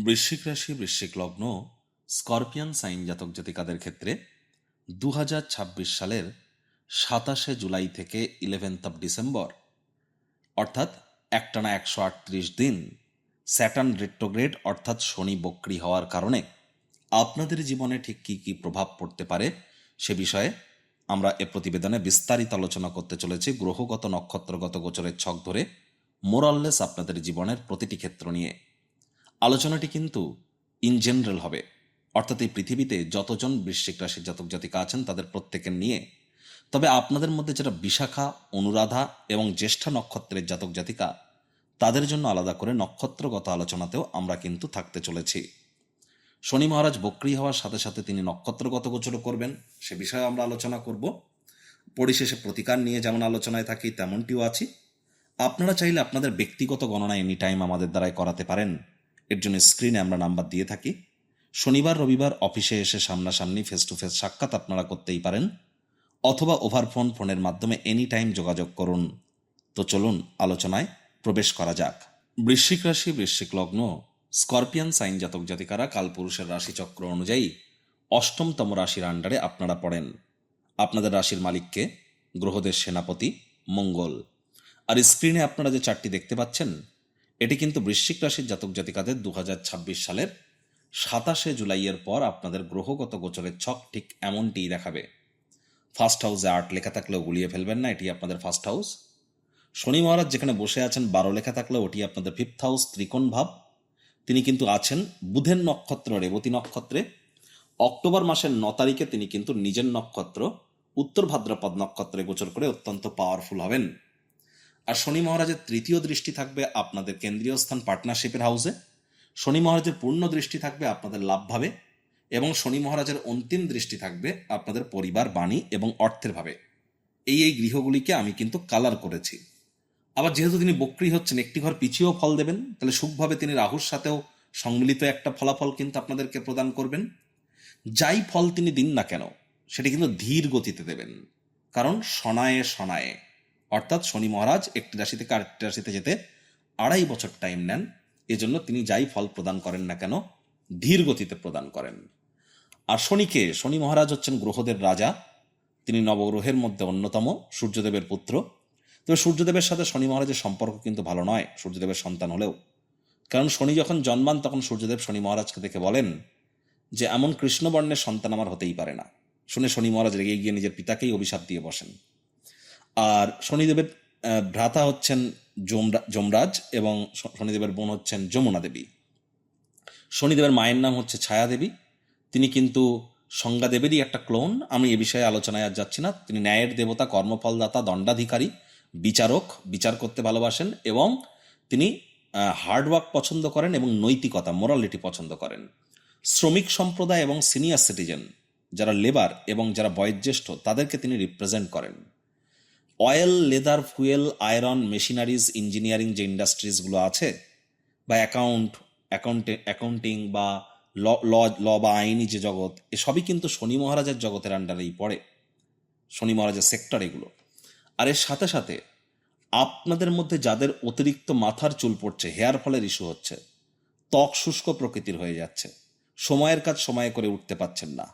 বৃশ্চিক রাশি, বৃশ্চিক লগ্ন, স্করপিয়ান সাইন জাতক জাতিকাদের ক্ষেত্রে 2026 সালের 27 জুলাই থেকে 11 ডিসেম্বর, অর্থাৎ একটানা 138 দিন স্যাটার্ন রেট্রোগ্রেড অর্থাৎ শনি বক্রী হওয়ার কারণে আপনাদের জীবনে ঠিক কী কী প্রভাব পড়তে পারে সে বিষয়ে আমরা এ প্রতিবেদনে বিস্তারিত আলোচনা করতে চলেছি। গ্রহগত নক্ষত্রগত গোচরের ছক ধরে মোরাললেস আপনাদের জীবনের প্রতিটি ক্ষেত্র নিয়ে আলোচনাটি কিন্তু ইন জেনারেল হবে, অর্থাৎ এই পৃথিবীতে যতজন বৃশ্চিক রাশির জাতক জাতিকা আছেন তাদের প্রত্যেকের নিয়ে। তবে আপনাদের মধ্যে যারা বিশাখা, অনুরাধা এবং জ্যেষ্ঠা নক্ষত্রের জাতক জাতিকা, তাদের জন্য আলাদা করে নক্ষত্রগত আলোচনাতেও আমরা কিন্তু থাকতে চলেছি। শনি মহারাজ বক্রী হওয়ার সাথে সাথে তিনি নক্ষত্রগত গোচরও করবেন, সে বিষয়ে আমরা আলোচনা করব। পরিশেষে প্রতিকার নিয়ে যেমন আলোচনায় থাকি তেমনটিও আছি। আপনারা চাইলে আপনাদের ব্যক্তিগত গণনা এনি টাইম আমাদের দ্বারাই করাতে পারেন। এর জন্য স্ক্রিনে আমরা নাম্বার দিয়ে থাকি। শনিবার রবিবার অফিসে এসে সামনাসামনি ফেস টু ফেস সাক্ষাৎ আপনারা করতেই পারেন, অথবা ফোনের মাধ্যমে এনি টাইম যোগাযোগ করুন। তো চলুন আলোচনায় প্রবেশ করা যাক। বৃশ্চিক রাশি, বৃশ্চিক লগ্ন, স্করপিয়ান সাইন জাতক জাতিকারা কালপুরুষের রাশিচক্র অনুযায়ী অষ্টমতম রাশির আন্ডারে আপনারা পড়েন। আপনাদের রাশির মালিককে গ্রহদের সেনাপতি মঙ্গল। আর স্ক্রিনে আপনারা যে চারটি দেখতে পাচ্ছেন, এটি কিন্তু বৃশ্চিক রাশির জাতক জাতিকাদের 2026 সালের 27 জুলাইয়ের পর আপনাদের গ্রহগত গোচরের ছক ঠিক এমনটিই দেখাবে। ফার্স্ট হাউসে 8 লেখা থাকলেও গুলিয়ে ফেলবেন না, এটি আপনাদের ফার্স্ট হাউস। শনি মহারাজ যেখানে বসে আছেন 12 লেখা থাকলেও ওটি আপনাদের ফিফথ হাউস, ত্রিকোণ ভাব। তিনি কিন্তু আছেন বুধের নক্ষত্র রেবতী নক্ষত্রে। অক্টোবর মাসের 9 তারিখে তিনি কিন্তু নিজের নক্ষত্র উত্তর ভাদ্রপদ নক্ষত্রে গোচর করে অত্যন্ত পাওয়ারফুল হবেন। আর শনি মহারাজের তৃতীয় দৃষ্টি থাকবে আপনাদের কেন্দ্রীয় স্থান পার্টনারশিপের হাউসে। শনি মহারাজের পূর্ণ দৃষ্টি থাকবে আপনাদের লাভ ভাবে, এবং শনি মহারাজের অন্তিম দৃষ্টি থাকবে আপনাদের পরিবার, বাণী এবং অর্থের ভাবে। এই গৃহগুলিকে আমি কিন্তু কালার করেছি। আবার যেহেতু তিনি বক্রী হচ্ছেন, একটি ঘর পিছিয়েও ফল দেবেন, তাহলে সুখভাবে তিনি রাহুর সাথেও সম্মিলিত একটা ফলাফল কিন্তু আপনাদেরকে প্রদান করবেন। যাই ফল তিনি দিন না কেন সেটি কিন্তু ধীর গতিতে দেবেন, কারণ শনায়ে শনায়ে, অর্থাৎ শনি মহারাজ একটি রাশি থেকে আরেকটি রাশিতে যেতে 2.5 বছর টাইম নেন। এজন্য তিনি যাই ফল প্রদান করেন না কেন ধীর গতিতে প্রদান করেন। আর শনি মহারাজ হচ্ছেন গ্রহদের রাজা, তিনি নবগ্রহের মধ্যে অন্যতম, সূর্যদেবের পুত্র। তবে সূর্যদেবের সাথে শনি মহারাজের সম্পর্ক কিন্তু ভালো নয়, সূর্যদেবের সন্তান হলেও। কারণ শনি যখন জন্মান তখন সূর্যদেব শনি মহারাজকে দেখে বলেন যে এমন কৃষ্ণবর্ণের সন্তান আমার হতেই পারে না। শুনে শনি মহারাজ রেগে গিয়ে নিজের পিতাকেই অভিশাপ দিয়ে বসেন। আর শনিদেবের ভ্রাতা হচ্ছেন যমরাজ, এবং শনিদেবের বোন হচ্ছেন যমুনা দেবী। শনিদেবের মায়ের নাম হচ্ছে ছায়া দেবী। তিনি কিন্তু সংজ্ঞা দেবেরই একটা ক্লোন। আমি এ বিষয়ে আলোচনায় আর যাচ্ছি না। তিনি ন্যায়ের দেবতা, কর্মফলদাতা, দণ্ডাধিকারী, বিচারক, বিচার করতে ভালোবাসেন, এবং তিনি হার্ডওয়ার্ক পছন্দ করেন এবং নৈতিকতা, মোরালিটি পছন্দ করেন। শ্রমিক সম্প্রদায় এবং সিনিয়র সিটিজেন, যারা লেবার এবং যারা বয়োজ্যেষ্ঠ, তাদেরকে তিনি রিপ্রেজেন্ট করেন। Oil, leather, fuel, iron, machineries, engineering যে ইন্ডাস্ট্রিজগুলো আছে, বা অ্যাকাউন্টিং বা ল বা আইনি যে জগৎ, এসবই কিন্তু শনি মহারাজের জগতের আন্ডারেই পড়ে, শনি মহারাজের সেক্টর এগুলো। আর এর সাথে সাথে আপনাদের মধ্যে যাদের অতিরিক্ত মাথার চুল পড়ছে, হেয়ার ফলের ইস্যু হচ্ছে, ত্বক শুষ্ক প্রকৃতির হয়ে যাচ্ছে, সময়ের কাজ সময়ে করে উঠতে পারছেন না,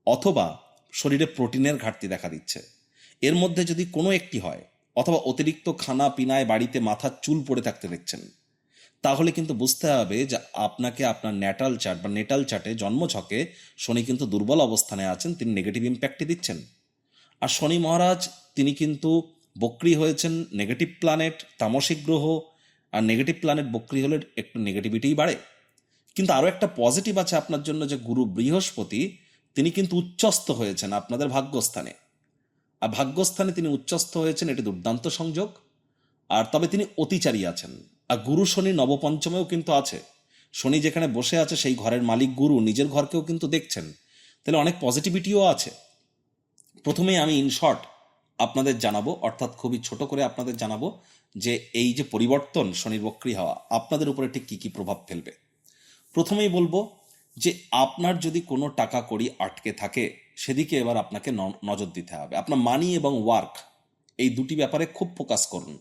অথবা শরীরে প্রোটিনের ঘাটতি দেখা দিচ্ছে, এর মধ্যে যদি কোনো একটি হয়, অথবা অতিরিক্ত খানা পিনায় বাড়িতে মাথার চুল পড়ে থাকতে দেখছেন, তাহলে কিন্তু বুঝতে হবে যে আপনাকে আপনার ন্যাটাল চার্ট বা নেটাল চার্টে, জন্মছকে শনি কিন্তু দুর্বল অবস্থানে আছেন, তিনি নেগেটিভ ইম্প্যাক্টই দিচ্ছেন। আর শনি মহারাজ তিনি কিন্তু বক্রী হয়েছেন, নেগেটিভ প্ল্যানেট, তামসিক গ্রহ। আর নেগেটিভ প্ল্যানেট বক্রী হলে একটু নেগেটিভিটিই বাড়ে। কিন্তু আরও একটা পজিটিভ আছে আপনার জন্য, যে গুরু বৃহস্পতি তিনি কিন্তু উচ্চস্থ হয়েছেন আপনাদের ভাগ্যস্থানে। আর ভাগ্যস্থানে তিনি উচ্চস্থ হয়েছেন, এটি দুর্দান্ত সংযোগ। আর তবে তিনি অতিচারী আছেন। আর গুরু শনি নবপঞ্চমেও কিন্তু আছে। শনি যেখানে বসে আছে সেই ঘরের মালিক গুরু নিজের ঘরকেও কিন্তু দেখছেন, তাহলে অনেক পজিটিভিটিও আছে। প্রথমেই আমি ইন শর্ট আপনাদের জানাবো, অর্থাৎ খুবই ছোট করে আপনাদের জানাবো যে এই যে পরিবর্তন শনির বক্রী হওয়া আপনাদের উপরে ঠিক কী কী প্রভাব ফেলবে। প্রথমেই বলবো যে আপনার যদি কোনো টাকা কড়ি আটকে থাকে, সেদিকে এবার আপনাকে নজর দিতে হবে। আপনার মানি এবং ওয়ার্ক, এই দুটি ব্যাপারে খুব ফোকাস করুন।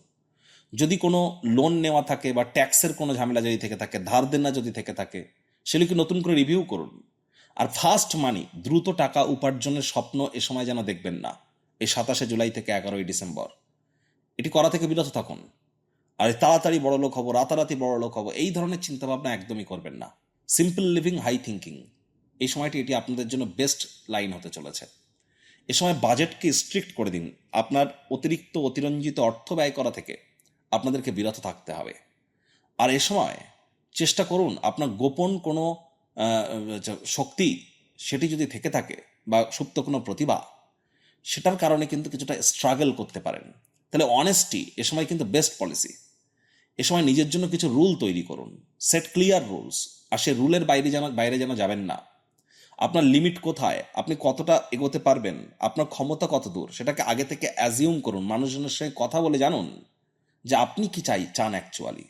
যদি কোনো লোন নেওয়া থাকে বা ট্যাক্সের কোনো ঝামেলা যদি থেকে থাকে, ধার দেনা যদি থেকে থাকে, সেগুলিকে নতুন করে রিভিউ করুন। আর ফাস্ট মানি, দ্রুত টাকা উপার্জনের স্বপ্ন এ সময় যেন দেখবেন না। এই 27 জুলাই থেকে 11ই ডিসেম্বর এটি করা থেকে বিরত থাকুন। আর এই তাড়াতাড়ি বড়লোক হবো, রাতারাতি বড়লোক হবো, এই ধরনের চিন্তাভাবনা একদমই করবেন না। সিম্পল লিভিং, হাই থিঙ্কিং, এই সময়টি এটি আপনাদের জন্য বেস্ট লাইন হতে চলেছে। এ সময় বাজেটকে স্ট্রিক্ট করে দিন। আপনার অতিরঞ্জিত অর্থ ব্যয় করা থেকে আপনাদেরকে বিরত থাকতে হবে। আর এ সময় চেষ্টা করুন আপনার গোপন কোনো শক্তি সেটি যদি থেকে থাকে বা সুপ্ত কোনো প্রতিভা, সেটার কারণে কিন্তু কিছুটা স্ট্রাগল করতে পারেন। তাহলে অনেস্টি এ সময় কিন্তু বেস্ট পলিসি। এ সময় নিজের জন্য কিছু রুল তৈরি করুন, সেট ক্লিয়ার রুলস। আর সে রুলের বাইরে যেন যাবেন না। আপনার লিমিট কোথায়, আপনি কতটা এগোতে পারবেন, আপনার ক্ষমতা কত দূর, সেটাকে আগে থেকে অ্যাজিউম করুন। মানুষজনের সঙ্গে কথা বলে জানুন যে আপনি কি চান অ্যাকচুয়ালি।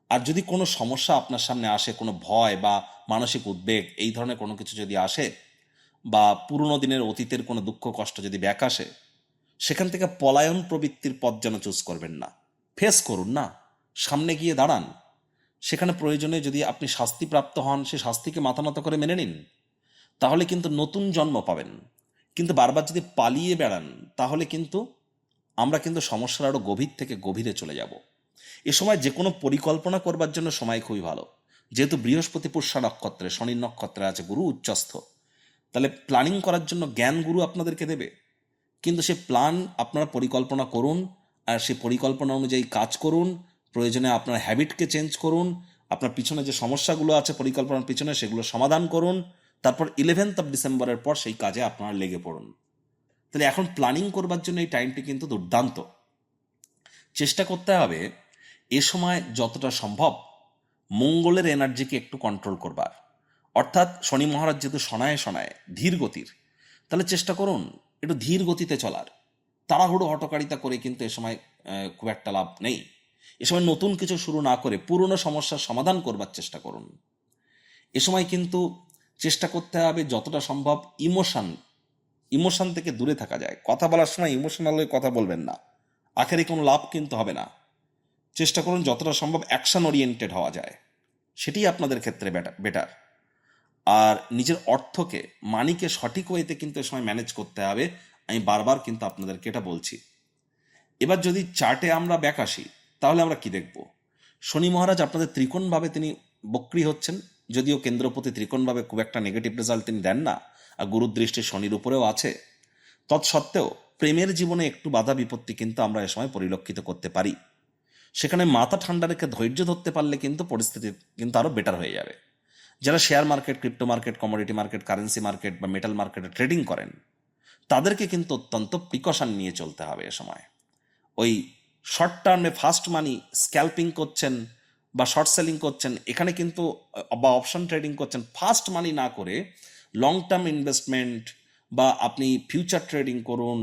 আর যদি কোনো সমস্যা আপনার সামনে আসে, কোনো ভয় বা মানসিক উদ্বেগ এই ধরনের কোনো কিছু যদি আসে, বা পুরনো দিনের অতীতের কোনো দুঃখ কষ্ট যদি ব্যাক আসে, সেখান থেকে পলায়ন প্রবৃত্তির পথ যেন চুজ করবেন না। ফেস করুন না, সামনে গিয়ে দাঁড়ান। সেখানে প্রয়োজনে যদি আপনি শাস্তিপ্রাপ্ত হন, সে শাস্তিকে মাথা নত করে মেনে নিন। তাহলে কিন্তু নতুন জন্ম পাবেন। কিন্তু বারবার যদি পালিয়ে বেড়ান, তাহলে কিন্তু আমরা কিন্তু সমস্যার আরও গভীর থেকে গভীরে চলে যাব। এ সময় যে কোনো পরিকল্পনা করবার জন্য সময় খুবই ভালো। যেহেতু বৃহস্পতি পুষ্যা নক্ষত্রে, শনির নক্ষত্রে আছে, গুরু উচ্চস্থ, তাহলে প্ল্যানিং করার জন্য জ্ঞান গুরু আপনাদেরকে দেবে। কিন্তু সে প্ল্যান আপনারা পরিকল্পনা করুন, আর সেই পরিকল্পনা অনুযায়ী কাজ করুন। প্রয়োজনে আপনার হ্যাবিটকে চেঞ্জ করুন। আপনার পিছনে যে সমস্যাগুলো আছে পরিকল্পনার পিছনে, সেগুলো সমাধান করুন। তারপর 11 ডিসেম্বরের পর সেই কাজে আপনারা লেগে পড়ুন। তাহলে এখন প্ল্যানিং করবার জন্য এই টাইমটি কিন্তু দুর্দান্ত। চেষ্টা করতে হবে এ সময় যতটা সম্ভব মঙ্গলের এনার্জিকে একটু কন্ট্রোল করবার। অর্থাৎ শনি মহারাজ যেহেতু শনায় ধীর গতির, তাহলে চেষ্টা করুন একটু ধীর গতিতে চলার। তাড়াহুড়ো হটকারিতা করে কিন্তু এ সময় খুব একটা লাভ নেই। এ সময় নতুন কিছু শুরু না করে পুরনো সমস্যার সমাধান করবার চেষ্টা করুন। এ সময় কিন্তু চেষ্টা করতে হবে যতটা সম্ভব ইমোশন থেকে দূরে থাকা যায়। কথা বলার সময় ইমোশনাল হয়ে কথা বলবেন না, আখেরে কোনো লাভ কিন্তু হবে না। চেষ্টা করুন যতটা সম্ভব অ্যাকশন ওরিয়েন্টেড হওয়া যায়, সেটি আপনাদের ক্ষেত্রে বেটার। আর নিজের অর্থকে, মানিকে সঠিক ওয়েতে কিন্তু এ সময় ম্যানেজ করতে হবে। আমি বারবার কিন্তু আপনাদেরকে এটা বলছি। এবার যদি চার্টে আমরা ব্যাক আসি, তাহলে আমরা কি দেখব? শনি মহারাজ আপনাদের ত্রিকোণভাবে তিনি বক্রী হচ্ছেন। যদিও কেন্দ্রপতি ত্রিকোণভাবে খুব একটা নেগেটিভ রেজাল্ট তিনি দেন না, আর গুরুর দৃষ্টি শনির উপরেও আছে। তৎসত্ত্বেও প্রেমের জীবনে একটু বাধা বিপত্তি কিন্তু আমরা এ সময় পরিলক্ষিত করতে পারি। সেখানে মাথা ঠান্ডা রেখে ধৈর্য ধরতে পারলে কিন্তু পরিস্থিতি কিন্তু আরও বেটার হয়ে যাবে। যারা share market, crypto market, commodity market, currency market বা মেটাল মার্কেটে ট্রেডিং করেন, তাদেরকে কিন্তু অত্যন্ত প্রিকশন নিয়ে চলতে হবে এ সময়। ওই শর্ট টার্মে ফাস্ট মানি স্ক্যাল্পিং করছেন বা শর্ট সেলিং করছেন, এখানে কিন্তু বা অপশন ট্রেডিং করছেন, ফাস্ট মানি না করে লং টার্ম ইনভেস্টমেন্ট বা আপনি ফিউচার ট্রেডিং করুন,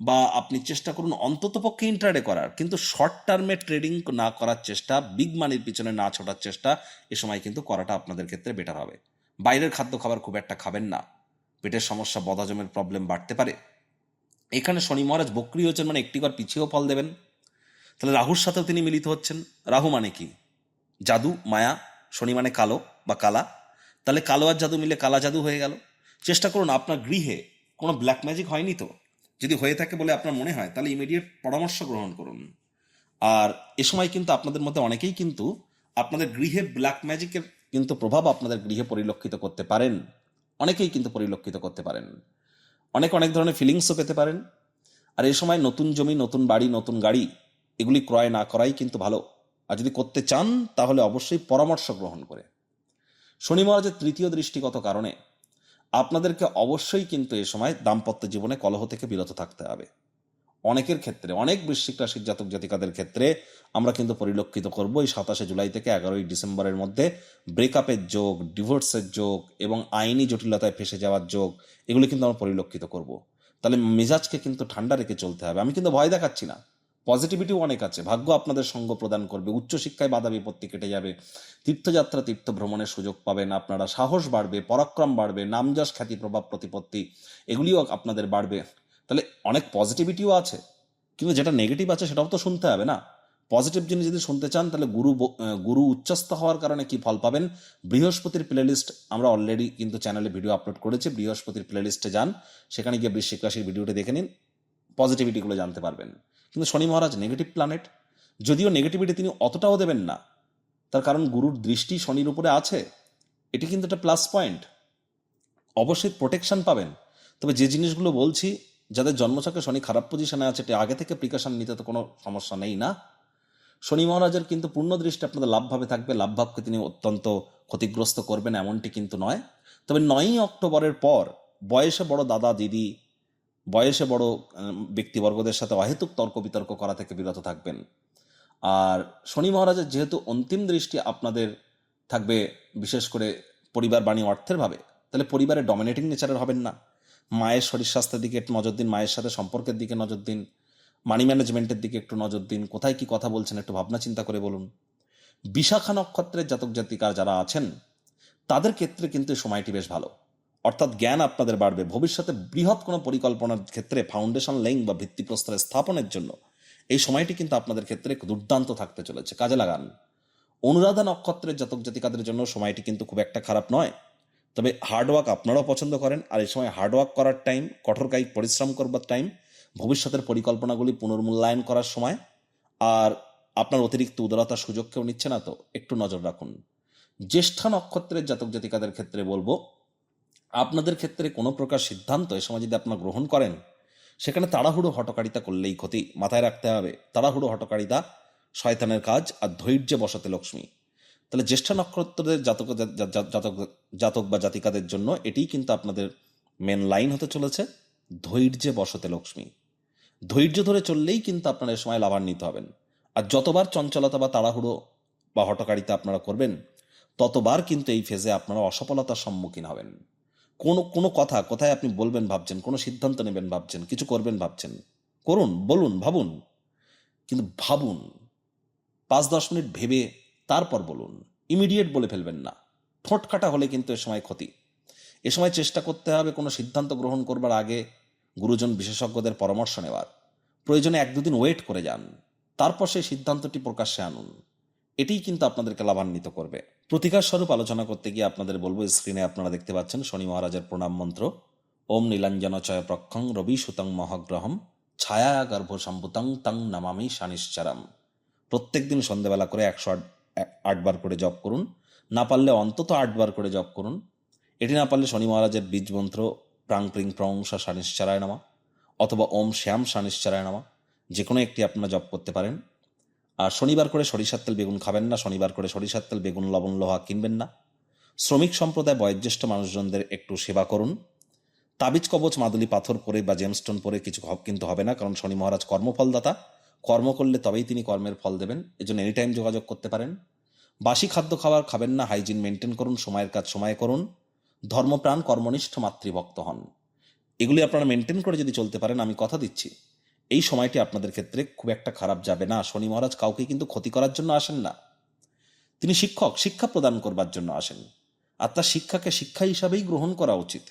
বা আপনি চেষ্টা করুন অন্ততপক্ষে ইন্ট্রাডে করার। কিন্তু শর্ট টার্মে ট্রেডিং না করার চেষ্টা, বিগ মানির পিছনে না ছোটার চেষ্টা এ সময় কিন্তু করাটা আপনাদের ক্ষেত্রে বেটার হবে। বাইরের খাদ্য খাবার খুব একটা খাবেন না, পেটের সমস্যা, বদহজমের প্রবলেম বাড়তে পারে। এখানে শনি মহারাজ বক্রী হচ্ছেন মানে একটি ঘর পিছিয়েও ফল দেবেন। তাহলে রাহুর সাথেও তিনি মিলিত হচ্ছেন। রাহু মানে কি? জাদু, মায়া। শনি মানে কালো বা কালা। তাহলে কালো আর জাদু মিলে কালা জাদু হয়ে গেল। চেষ্টা করুন আপনার গৃহে কোনো ব্ল্যাক ম্যাজিক হয়নি তো। যদি হয়ে থাকে বলে আপনার মনে হয়, তাহলে ইমিডিয়েট পরামর্শ গ্রহণ করুন। আর এ সময় কিন্তু আপনাদের মধ্যে অনেকেই কিন্তু আপনাদের গৃহে ব্ল্যাক ম্যাজিকের কিন্তু প্রভাব আপনাদের গৃহে পরিলক্ষিত করতে পারেন। অনেকেই কিন্তু পরিলক্ষিত করতে পারেন। অনেক ধরনের ফিলিংসও পেতে পারেন। আর এই সময় নতুন জমি, নতুন বাড়ি, নতুন গাড়ি এগুলি ক্রয় না করাই কিন্তু ভালো। আর যদি করতে চান, তাহলে অবশ্যই পরামর্শ গ্রহণ করে। শনি মহারাজের তৃতীয় দৃষ্টিগত কারণে আপনাদেরকে অবশ্যই কিন্তু এ সময় দাম্পত্য জীবনে কলহ থেকে বিরত থাকতে হবে। অনেকের ক্ষেত্রে, অনেক বৃশ্চিক রাশির জাতক জাতিকাদের ক্ষেত্রে আমরা কিন্তু পরিলক্ষিত করব এই 27 জুলাই থেকে 11ই ডিসেম্বরের মধ্যে ব্রেকআপের যোগ, ডিভোর্সের যোগ এবং আইনি জটিলতায় ফেসে যাওয়ার যোগ, এগুলি কিন্তু আমরা পরিলক্ষিত করব। তাহলে মেজাজকে কিন্তু ঠান্ডা রেখে চলতে হবে। আমি কিন্তু ভয় দেখাচ্ছি না, পজিটিভিটিও অনেক আছে। ভাগ্য আপনাদের সঙ্গ প্রদান করবে, উচ্চশিক্ষায় বাধা বিপত্তি কেটে যাবে, তীর্থযাত্রা, তীর্থ ভ্রমণের সুযোগ পাবেন আপনারা, সাহস বাড়বে, পরাক্রম বাড়বে, নামযশ, খ্যাতি, প্রভাব, প্রতিপত্তি এগুলিও আপনাদের বাড়বে। তাহলে অনেক পজিটিভিটিও আছে, কিন্তু যেটা নেগেটিভ আছে সেটাও তো শুনতে হবে না। পজিটিভ জিনিস যদি শুনতে চান তাহলে গুরু উচ্চস্থ হওয়ার কারণে কি ফল পাবেন, বৃহস্পতির প্লেলিস্ট আমরা অলরেডি কিন্তু চ্যানেলে ভিডিও আপলোড করেছি, বৃহস্পতির প্লেলিস্টে যান, সেখানে গিয়ে বৃশ্চিক রাশির ভিডিওটি দেখে নিন, পজিটিভিটিগুলো জানতে পারবেন। কিন্তু শনি মহারাজ নেগেটিভ প্ল্যানেট, যদিও নেগেটিভিটি তিনি অতটাও দেবেন না, তার কারণ গুরুর দৃষ্টি শনির উপরে আছে, এটি কিন্তু একটা প্লাস পয়েন্ট, অবশ্যই প্রোটেকশন পাবেন। তবে যে জিনিসগুলো বলছি, যাদের জন্মছকে শনি খারাপ পজিশনে আছে, এটা আগে থেকে প্রিকশন নিতে তো কোনো সমস্যা নেই না। শনি মহারাজের কিন্তু পূর্ণ দৃষ্টি আপনাদের লাভভাবে থাকবে, লাভভাবকে তিনি অত্যন্ত ক্ষতিগ্রস্ত করবেন এমনটি কিন্তু নয়। তবে 9ই অক্টোবরের পর বয়সে বড় দাদা দিদি, বয়সে বড় ব্যক্তিবর্গদের সাথে অহেতুক তর্ক বিতর্ক করা থেকে বিরত থাকবেন। আর শনি মহারাজের যেহেতু অন্তিম দৃষ্টি আপনাদের থাকবে বিশেষ করে পরিবার বাণী অর্থের ভাবে, তাহলে পরিবারে ডমিনেটিং নেচারের হবেন না। মায়ের শরীর স্বাস্থ্যের দিকে একটু নজর দিন, মায়ের সাথে সম্পর্কের দিকে নজর দিন, মানি ম্যানেজমেন্টের দিকে একটু নজর দিন, কোথায় কি কথা বলছেন একটু ভাবনা চিন্তা করে বলুন। বিশাখা নক্ষত্রের জাতক জাতিকার যারা আছেন তাদের ক্ষেত্রে কিন্তু সময়টি বেশ ভালো, অর্থাৎ জ্ঞান আপনাদের বাড়বে, ভবিষ্যতে বৃহৎ কোনো পরিকল্পনার ক্ষেত্রে ফাউন্ডেশন লেইং বা ভিত্তিপ্রস্তর স্থাপনের জন্য এই সময়টি কিন্তু আপনাদের ক্ষেত্রে দুর্দান্ত থাকতে চলেছে, কাজে লাগান। অনুরাধা নক্ষত্রের জাতক জাতিকাদের জন্য সময়টি কিন্তু খুব একটা খারাপ নয়, তবে হার্ডওয়ার্ক আপনারাও পছন্দ করেন, আর এই সময় হার্ডওয়ার্ক করার টাইম, কঠোর কায়িক পরিশ্রম করবার টাইম, ভবিষ্যতের পরিকল্পনাগুলি পুনর্মূল্যায়ন করার সময়। আর আপনার অতিরিক্ত উদারতার সুযোগ কেউ নিচ্ছে না তো একটু নজর রাখুন। জ্যেষ্ঠা নক্ষত্রের জাতক জাতিকাদের ক্ষেত্রে বলবো, আপনাদের ক্ষেত্রে কোনো প্রকার সিদ্ধান্ত এ সময় যদি আপনারা গ্রহণ করেন, সেখানে তাড়াহুড়ো হটকারিতা করলেই ক্ষতি, মাথায় রাখতে হবে। তাড়াহুড়ো হটকারিতা শয়তানের কাজ, আর ধৈর্যে বসাতে লক্ষ্মী। তাহলে জ্যেষ্ঠ নক্ষত্রের জাতক বা জাতিকাদের জন্য এটিই কিন্তু আপনাদের মেন লাইন হতে চলেছে, ধৈর্যে বসতে লক্ষ্মী। ধৈর্য ধরে চললেই কিন্তু আপনারা এ সময় লাভান্বিত হবেন। আর যতবার চঞ্চলতা বা তাড়াহুড়ো বা হটকারিতা আপনারা করবেন, ততবার কিন্তু এই ফেজে আপনারা অসফলতার সম্মুখীন হবেন। কোনো কথা কোথায় আপনি বলবেন ভাবছেন, কোনো সিদ্ধান্ত নেবেন ভাবছেন, কিছু করবেন ভাবছেন, করুন, বলুন, ভাবুন, কিন্তু ভাবুন 5-10 মিনিট ভেবে তারপর বলুন, ইমিডিয়েট বলে ফেলবেন না। ঠোঁট কাটা হলে কিন্তু এ সময় ক্ষতি। এ সময় চেষ্টা করতে হবে কোনো সিদ্ধান্ত গ্রহণ করবার আগে গুরুজন বিশেষজ্ঞদের পরামর্শ নেওয়ার, প্রয়োজনে 1-2 দিন ওয়েট করে যান, তারপর সেই সিদ্ধান্তটি প্রকাশ্যে আনুন। এটিই কিন্তু আপনাদেরকে লাভান্বিত করবে। প্রতিকার স্বরূপ আলোচনা করতে গিয়ে আপনাদের বলবো, স্ক্রিনে আপনারা দেখতে পাচ্ছেন শনি মহারাজের প্রণাম মন্ত্র, ওম নীলাঞ্জন চয় প্রক্ষং রবি সুতং মহাগ্রহম ছায়া গর্ভ সম্ভুতং তং নমামি শানিশ্চরম। প্রত্যেক দিন সন্ধ্যেবেলা করে 108 বার করে জপ করুন, না পারলে অন্তত 8 বার করে জপ করুন। এটি না পারলে শনি মহারাজের বীজ মন্ত্র প্রাং প্রিং প্রং শানিশ্চরায় নামা অথবা ওম শ্যাম শানিশ্চরায় নামা, যে কোনো একটি আপনারা জপ করতে পারেন। আর শনিবার করে সরিষার তেল বেগুন খাবেন না, শনিবার করে সরিষার তেল বেগুন লবণ লোহা কিনবেন না। শ্রমিক সম্প্রদায় বয়োজ্যেষ্ঠ মানুষজনদের একটু সেবা করুন। তাবিজ কবচ মাদুলি পাথর পরে বা জেমস্টোন পরে কিছু কিন্তু হবে না, কারণ শনি মহারাজ কর্মফলদাতা, কর্ম করলে তবেই তিনি কর্মের ফল দেবেন। এজন্য এনি টাইম যোগাযোগ করতে পারেন। বাসি খাদ্য খাবার খাবেন না, হাইজিন মেনটেন করুন, সময়ের কাজ সময়ে করুন, ধর্মপ্রাণ কর্মনিষ্ঠ মাতৃভক্ত হন। এগুলি আপনারা মেনটেন করে যদি চলতে পারেন, আমি কথা দিচ্ছি এই সময়টি আপনাদের ক্ষেত্রে খুব একটা খারাপ যাবে না। শনি মহারাজ কাউকে কিন্তু ক্ষতি করার জন্য আসেন না, তিনি শিক্ষক, শিক্ষা প্রদান করবার জন্য আসেন, আর তার শিক্ষাকে শিক্ষা হিসাবেই গ্রহণ করা উচিত।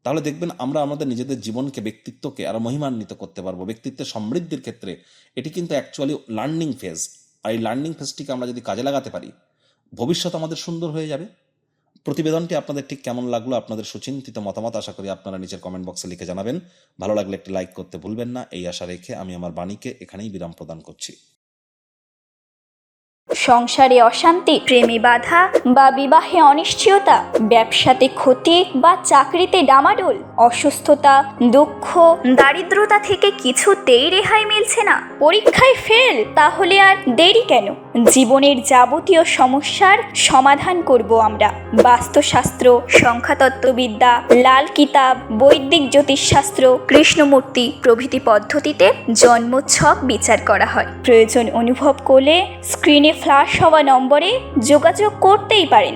তাহলে দেখবেন আমরা আমাদের নিজেদের জীবনকে, ব্যক্তিত্বকে আরো মহিমান্বিত করতে পারবো। ব্যক্তিত্বের সমৃদ্ধির ক্ষেত্রে এটি কিন্তু অ্যাকচুয়ালি লার্নিং ফেজ, আর এই লার্নিং ফেজটিকে আমরা যদি কাজে লাগাতে পারি, ভবিষ্যৎ আমাদের সুন্দর হয়ে যাবে। প্রতিবেদনটি আপনাদের ঠিক কেমন লাগলো, আপনাদের সুচিন্তিত মতামত আশা করি আপনারা নিচের কমেন্ট বক্সে লিখে জানাবেন। ভালো লাগলে একটি লাইক করতে ভুলবেন না। এই আশা রেখে আমি আমার বাণীকে এখানেই বিরাম প্রদান করছি। সংসারে অশান্তি, প্রেমে বাধা বা বিবাহে অনিশ্চয়তা, ব্যবসাতে ক্ষতি বা চাকরিতে ডামাডোল, অসুস্থতা, দুঃখ, দারিদ্রতা থেকে কিছুতেই রেহাই মিলছে না, পরীক্ষায় ফেল, তাহলে আর দেরি কেন? জীবনের যাবতীয় সমস্যার সমাধান করব আমরা। বাস্তুশাস্ত্র, সংখ্যাতত্ত্ববিদ্যা, লাল কিতাব, বৈদিক জ্যোতিষশাস্ত্র, কৃষ্ণমূর্তি প্রভৃতি পদ্ধতিতে জন্মছক বিচার করা হয়। প্রয়োজন অনুভব করলে স্ক্রিনে ফ্ল্যাশ হওয়া নম্বরে যোগাযোগ করতেই পারেন।